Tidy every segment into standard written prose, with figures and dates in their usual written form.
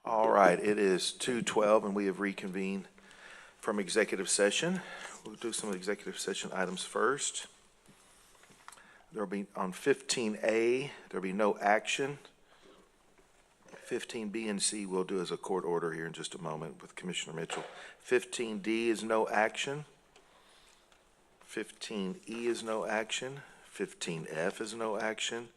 All right, it is 2:12 and we have reconvened from executive session. We'll do some executive session items first. There'll be on 15A, there'll be no action. 15B and C we'll do as a court order here in just a moment with Commissioner Mitchell. 15D is no action. 15E is no action. 15F is no action.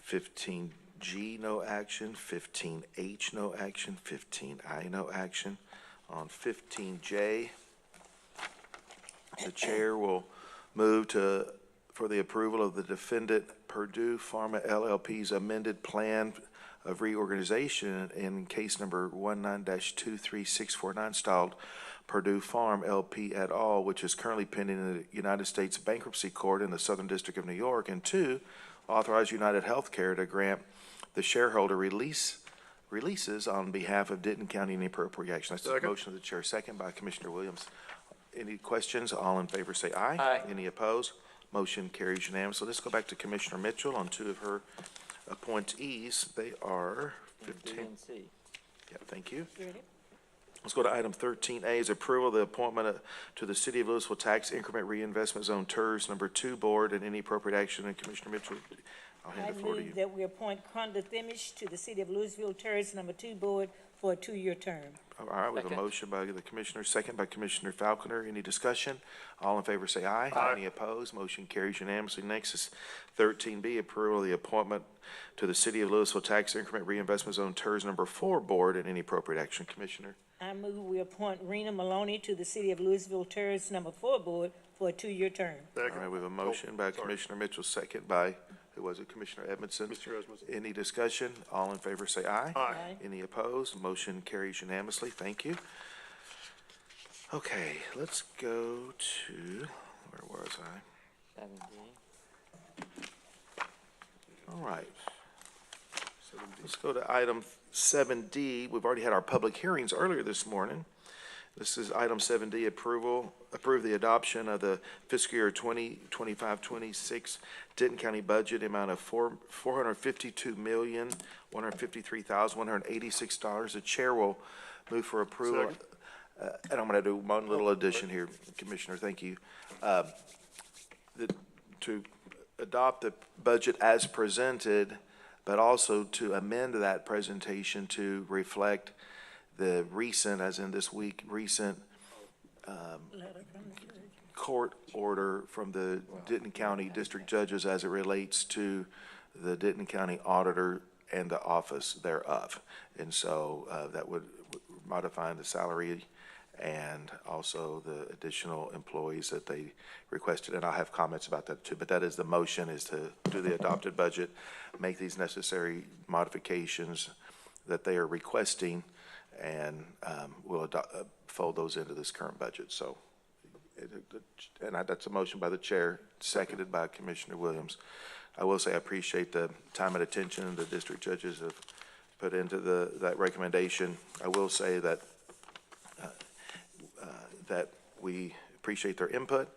15G, no action. 15H, no action. 15I, no action. On 15J, the chair will move for the approval of the defendant Purdue Pharma LLP's amended plan of reorganization in case number 19-23649 styled Purdue Farm LP et al., which is currently pending in the United States Bankruptcy Court in the Southern District of New York, and 2, authorize United Healthcare to grant the shareholder releases on behalf of Denton County any appropriate action. That's the motion of the chair. Second by Commissioner Williams. Any questions? All in favor say aye. Aye. Any opposed? Motion carries unanimously. Let's go back to Commissioner Mitchell on 2 of her appointees. They are 15. and C. Yeah, thank you. Let's go to item 13A is approval of the appointment to the City of Louisville Tax Increment Reinvestment Zone TERS number 2 board and any appropriate action. And Commissioner Mitchell, I'll hand the floor to you. I move that we appoint Conda Thimish to the City of Louisville TERS number 2 board for a 2-year term. All right, we have a Second. motion by the Commissioner, second by Commissioner Falconer. Any discussion? All in favor say aye. Aye. Any opposed? Motion carries unanimously. Next is 13B, approval of the appointment to the City of Louisville Tax Increment Reinvestment Zone TERS number 4 board and any appropriate action. Commissioner? I move we appoint Rena Maloney to the City of Louisville TERS number 4 board for a 2-year term. All right, we have a motion by Commissioner Mitchell, second by, who was it, Commissioner Edmondson? Mr. Edmondson. Any discussion? All in favor say aye. Aye. Any opposed? Motion carries unanimously. Thank you. Okay, let's go to, where was I? 7D. All right. Let's go to item 7D. We've already had our public hearings earlier this morning. This is item 7D, approve the adoption of the fiscal year 2025-26 Denton County budget amount of $452,153,186. The chair will move for approval. And I'm going to do one little addition here, Commissioner. Thank you. To adopt the budget as presented, but also to amend that presentation to reflect the recent, as in this week, recent court order from the Denton County District Judges as it relates to the Denton County Auditor and the office thereof. And so that would modify the salary and also the additional employees that they requested. And I'll have comments about that too, but that is the motion, is to do the adopted budget, make these necessary modifications that they are requesting, and we'll fold those into this current budget. So, that's a motion by the chair, seconded by Commissioner Williams. I will say I appreciate the time and attention the district judges have put into that recommendation. I will say that that we appreciate their input.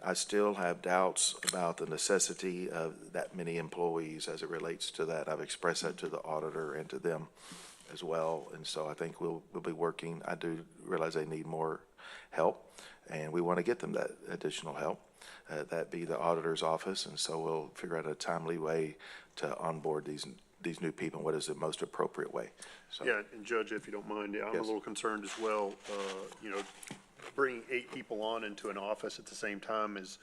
I still have doubts about the necessity of that many employees as it relates to that. I've expressed that to the auditor and to them as well, and so I think we'll be working. I do realize they need more help, and we want to get them that additional help. That be the auditor's office, and so we'll figure out a timely way to onboard these new people. What is the most appropriate way? So, Yeah, and Judge, if you don't mind, I'm a Yes. little concerned as well. Bringing 8 people on into an office at the same time is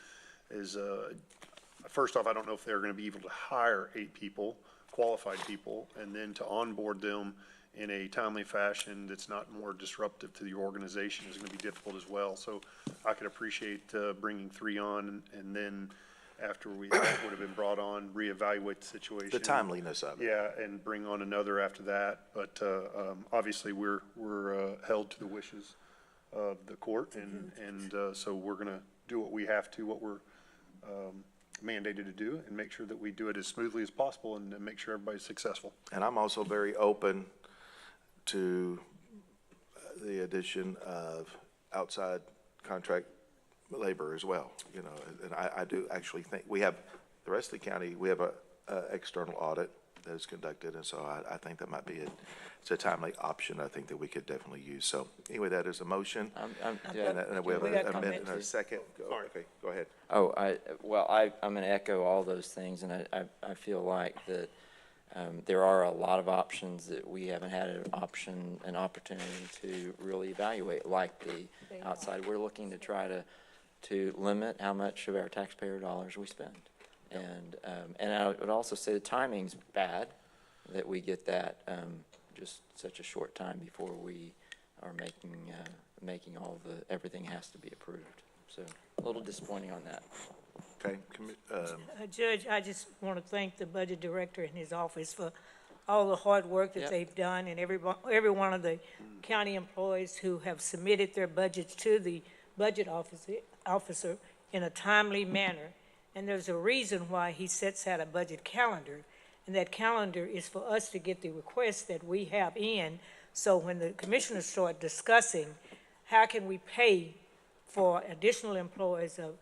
first off, I don't know if they're going to be able to hire 8 people, qualified people, and then to onboard them in a timely fashion that's not more disruptive to the organization is going to be difficult as well. So I could appreciate bringing 3 on, and then after we would have been brought on, reevaluate the situation. the timeliness of it. Yeah, and bring on another after that. But obviously, we're held to the wishes of the court, and so we're going to do what we have to, what we're mandated to do, and make sure that we do it as smoothly as possible and make sure everybody's successful. And I'm also very open to the addition of outside contract labor as well, and I do actually think we have, the rest of the county, we have a external audit that is conducted, and so I think that might be it's a timely option, I think that we could definitely use. So anyway, that is a motion. Yeah. And we have We got a minute and comments. a second. Okay, go ahead. Oh, I'm going to echo all those things, and I feel like that there are a lot of options that we haven't had an opportunity to really evaluate, like the outside. We're looking to try to limit how much of our taxpayer dollars we spend. And I would also say the timing's bad, that we get that just such a short time before we are making everything has to be approved. So a little disappointing on that. Okay, Judge, I just want to thank the budget director and his office for all the hard work that Yep. they've done, and every one of the county employees who have submitted their budgets to the budget officer in a timely manner. And there's a reason why he sets out a budget calendar, and that calendar is for us to get the requests that we have in, so when the commissioners start discussing how can we pay for additional employees of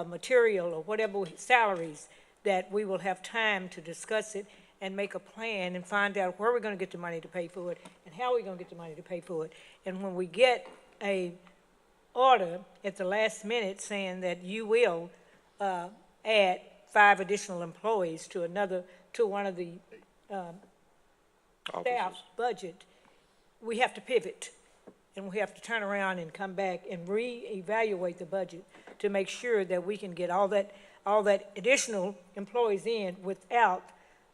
material or whatever salaries, that we will have time to discuss it and make a plan and find out where we're going to get the money to pay for it and how we're going to get the money to pay for it. And when we get a order at the last minute saying that you will add 5 additional employees to one of the staff budget, we have to pivot. And we have to turn around and come back and reevaluate the budget to make sure that we can get all that additional employees in without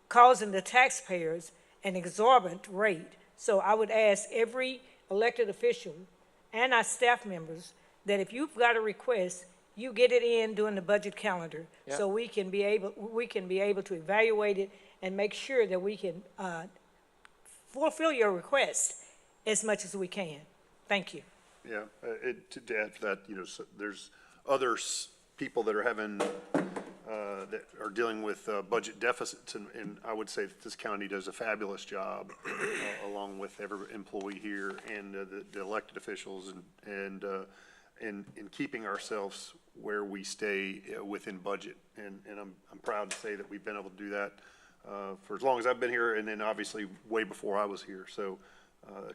causing the taxpayers an exorbitant rate. So I would ask every elected official and our staff members that if you've got a request, you get it in during the budget calendar, Yep. so we can be able to evaluate it and make sure that we can fulfill your request as much as we can. Thank you. Yeah, to add to that, so there's other people that are having, that are dealing with budget deficits, and I would say that this county does a fabulous job, along with every employee here and the elected officials, and in keeping ourselves where we stay within budget. And I'm proud to say that we've been able to do that for as long as I've been here, and then obviously way before I was here. So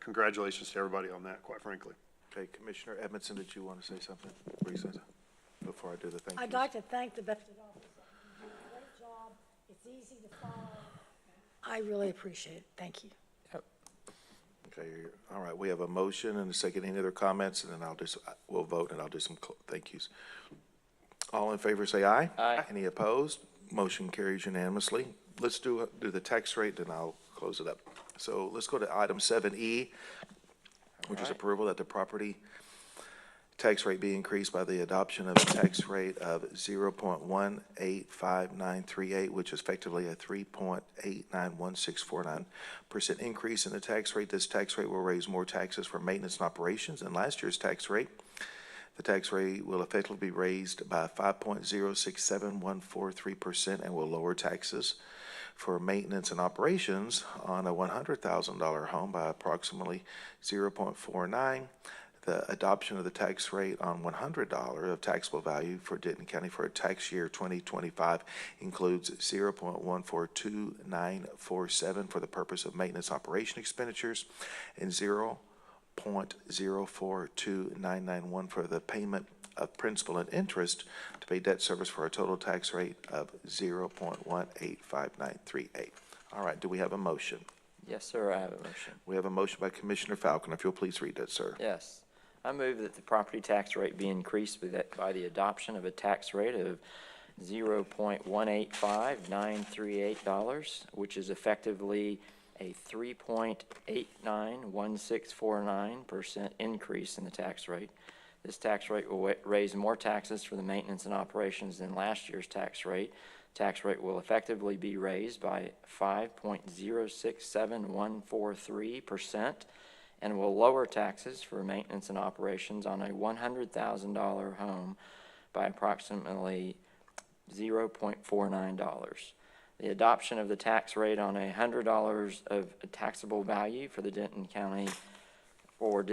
congratulations to everybody on that, quite frankly. Okay, Commissioner Edmondson, did you want to say something before I do the thank yous? I'd like to thank the budget office. You do a great job. It's easy to follow. I really appreciate it. Thank you. Okay, all right, we have a motion and a second. Any other comments? And then we'll vote and I'll do some thank yous. All in favor say aye. Aye. Any opposed? Motion carries unanimously. Let's do the tax rate, then I'll close it up. So let's go to item 7E, which is right. approval that the property tax rate be increased by the adoption of a tax rate of 0.185938, which is effectively a 3.891649% increase in the tax rate. This tax rate will raise more taxes for maintenance and operations than last year's tax rate. The tax rate will effectively be raised by 5.067143% and will lower taxes for maintenance and operations on a $100,000 home by approximately 0.49. The adoption of the tax rate on $100 of taxable value for Denton County for a tax year 2025 includes 0.142947 for the purpose of maintenance operation expenditures and 0.042991 for the payment of principal and interest to pay debt service for a total tax rate of 0.185938. All right, do we have a motion? Yes, sir, I have a motion. We have a motion by Commissioner Falconer. If you'll please read that, sir. Yes. I move that the property tax rate be increased by the adoption of a tax rate of $0.185938, which is effectively a 3.891649% increase in the tax rate. This tax rate will raise more taxes for the maintenance and operations than last year's tax rate. Tax rate will effectively be raised by 5.067143% and will lower taxes for maintenance and operations on a $100,000 home by approximately $0.49. The adoption of the tax rate on $100 of taxable value for Denton County for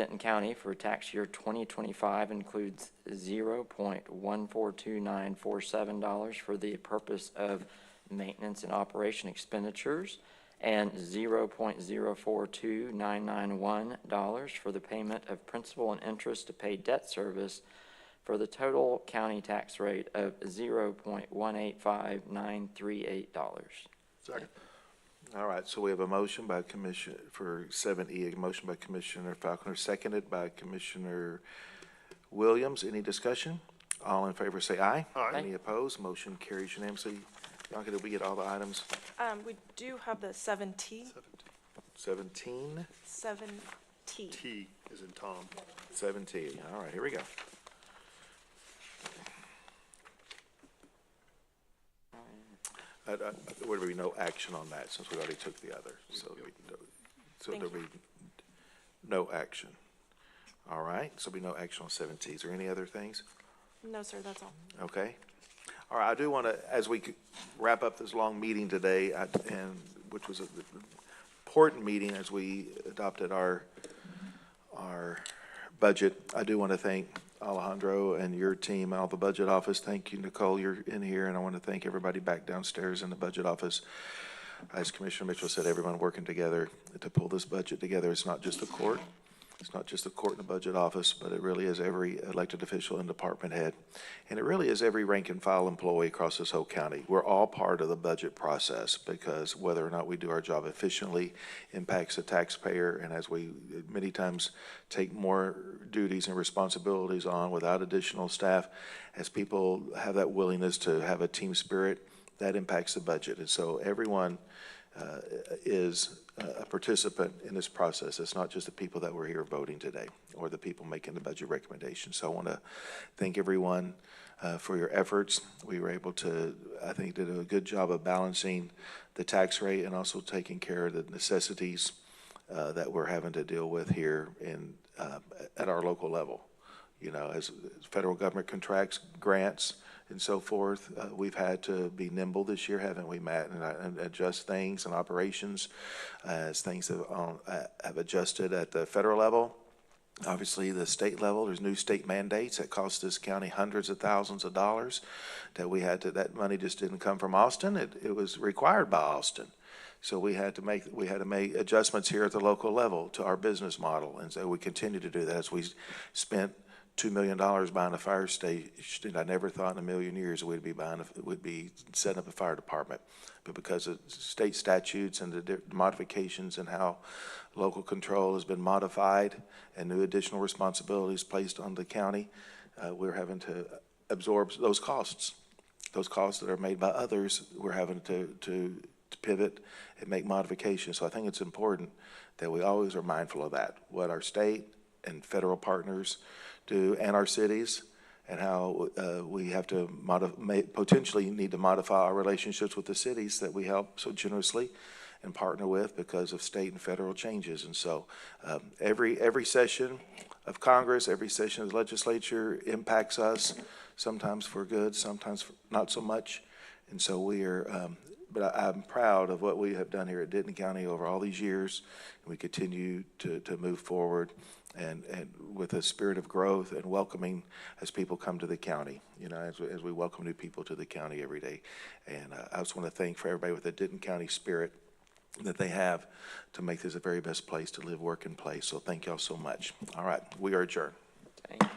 tax year 2025 includes $0.142947 for the purpose of maintenance and operation expenditures and $0.042991 for the payment of principal and interest to pay debt service for the total county tax rate of $0.185938. Second. All right, so we have a motion by Commissioner, for 7E, a motion by Commissioner Falconer, seconded by Commissioner Williams. Any discussion? All in favor say aye. Aye. Any opposed? Motion carries unanimously. Bianca, did we get all the items? We do have the 7T, 17? 7T. T is in Tom. 17. All right, here we go. Would there be no action on that since we already took the other? So Thank there'll be no action. All right, so there'll be no action on 17. Is there any other things? No, sir, that's all. Okay. All right, I do want to, as we wrap up this long meeting today, which was an important meeting as we adopted our budget, I do want to thank Alejandro and your team, all the budget office. Thank you, Nicole, you're in here, and I want to thank everybody back downstairs in the budget office. As Commissioner Mitchell said, everyone working together to pull this budget together. It's not just the court. It's not just the court and the budget office, but it really is every elected official and department head. And it really is every rank and file employee across this whole county. We're all part of the budget process because whether or not we do our job efficiently impacts the taxpayer. And as we many times take more duties and responsibilities on without additional staff, as people have that willingness to have a team spirit, that impacts the budget. And so everyone is a participant in this process. It's not just the people that were here voting today or the people making the budget recommendations. So I want to thank everyone for your efforts. We were able to, I think, did a good job of balancing the tax rate and also taking care of the necessities that we're having to deal with here at our local level. You know, as federal government contracts, grants, and so forth, we've had to be nimble this year, haven't we, Matt, and adjust things and operations as things have adjusted at the federal level. Obviously, the state level, there's new state mandates that cost this county hundreds of thousands of dollars that we had to, that money just didn't come from Austin. It was required by Austin. So we had to make adjustments here at the local level to our business model. And so we continue to do that as we spent $2 million buying a fire station. I never thought in a million years we'd be setting up a fire department. But because of state statutes and the modifications and how local control has been modified and new additional responsibilities placed on the county, we're having to absorb those costs. Those costs that are made by others, we're having to pivot and make modifications. So I think it's important that we always are mindful of that, what our state and federal partners do and our cities, and how we have to potentially need to modify our relationships with the cities that we help so generously and partner with because of state and federal changes. And so every session of Congress, every session of the legislature impacts us, sometimes for good, sometimes not so much. And so we are, but I'm proud of what we have done here at Denton County over all these years. And we continue to move forward and with a spirit of growth and welcoming as people come to the county, you know, as we welcome new people to the county every day. And I just want to thank for everybody with the Denton County spirit that they have to make this the very best place to live, work, and play. So thank y'all so much. All right, we are adjourned. Thank you.